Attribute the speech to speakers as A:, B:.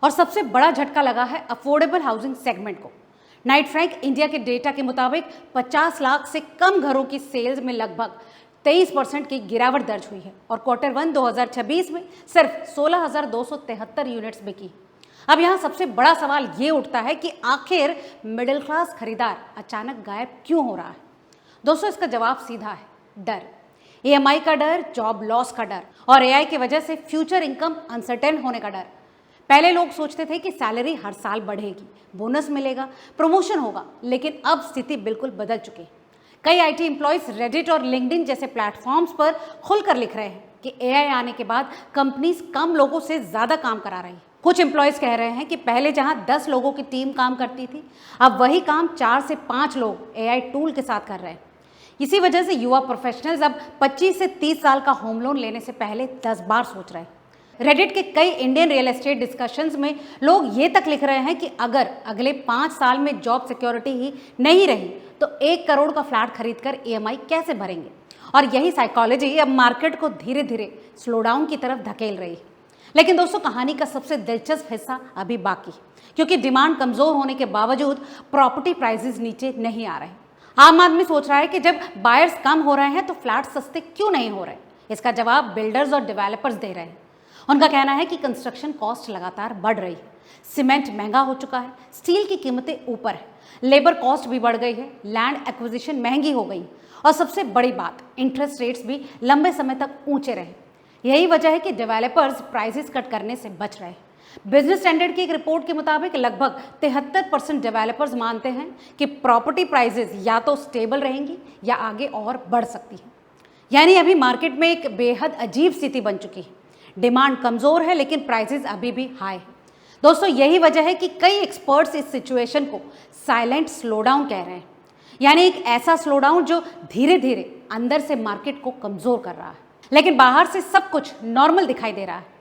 A: और सबसे बड़ा झटका लगा है अफोर्डेबल हाउसिंग सेगमेंट को। नाइट फ्रैंक इंडिया के डेटा के मुताबिक 50 लाख से कम घरों की सेल्स में लगभग 23% की गिरावट दर्ज हुई है और क्वार्टर 1 2026 में सिर्फ 16,273 यूनिट्स बिकी। अब यहाँ सबसे बड़ा सवाल ये उठता है कि आखिर मिडिल क्लास खरीदार अचानक गायब क्यों हो रहा है। दोस्तों, इसका जवाब सीधा है, डर। EMI का डर, जॉब लॉस का डर और AI की वजह से फ्यूचर इनकम अनसर्टेन होने का डर। पहले लोग सोचते थे कि सैलरी हर साल बढ़ेगी, बोनस मिलेगा, प्रमोशन होगा, लेकिन अब स्थिति बिल्कुल बदल चुकी है। कई IT एम्प्लॉयज रेडिट और लिंक्डइन जैसे प्लेटफॉर्म्स पर खुलकर लिख रहे हैं कि AI आने के बाद कंपनीज कम लोगों से ज़्यादा काम करा रही है। कुछ एम्प्लॉयज कह रहे हैं कि पहले जहां 10 लोगों की टीम काम करती थी, अब वही काम 4 से 5 लोग AI टूल के साथ कर रहे हैं। इसी वजह से युवा प्रोफेशनल्स अब 25 से 30 साल का होम लोन लेने से पहले 10 बार सोच रहे हैं। रेडिट के कई इंडियन रियल एस्टेट डिस्कशंस में लोग ये तक लिख रहे हैं कि अगर अगले 5 साल में जॉब सिक्योरिटी ही नहीं रही तो 1 करोड़ का फ्लैट खरीदकर EMI कैसे भरेंगे। और यही साइकोलॉजी अब मार्केट को धीरे धीरे स्लो डाउन की तरफ धकेल रही है। लेकिन दोस्तों, कहानी का सबसे दिलचस्प हिस्सा अभी बाकी है, क्योंकि डिमांड कमजोर होने के बावजूद प्रॉपर्टी प्राइसेस नीचे नहीं आ रहे। आम आदमी सोच रहा है कि जब बायर्स कम हो रहे हैं तो फ्लैट सस्ते क्यों नहीं हो रहे। इसका जवाब बिल्डर्स और डेवलपर्स दे रहे हैं। उनका कहना है कि कंस्ट्रक्शन कॉस्ट लगातार बढ़ रही है, सीमेंट महंगा हो चुका है, स्टील की कीमतें ऊपर है, लेबर कॉस्ट भी बढ़ गई है, लैंड एक्विजिशन महंगी हो गई और सबसे बड़ी बात, इंटरेस्ट रेट्स भी लंबे समय तक ऊंचे रहे। यही वजह है कि डेवलपर्स प्राइसेस कट करने से बच रहे हैं। बिजनेस स्टैंडर्ड की एक रिपोर्ट के मुताबिक लगभग 73% डेवलपर्स मानते हैं कि प्रॉपर्टी प्राइसेस या तो स्टेबल रहेंगी या आगे और बढ़ सकती है। यानी अभी मार्केट में एक बेहद अजीब स्थिति बन चुकी है। डिमांड कमजोर है लेकिन प्राइसेस अभी भी हाई है। दोस्तों, यही वजह है कि कई एक्सपर्ट्स इस सिचुएशन को साइलेंट स्लोडाउन कह रहे हैं, यानी एक ऐसा स्लोडाउन जो धीरे धीरे अंदर से मार्केट को कमजोर कर रहा है, लेकिन बाहर से सब कुछ नॉर्मल दिखाई दे रहा है।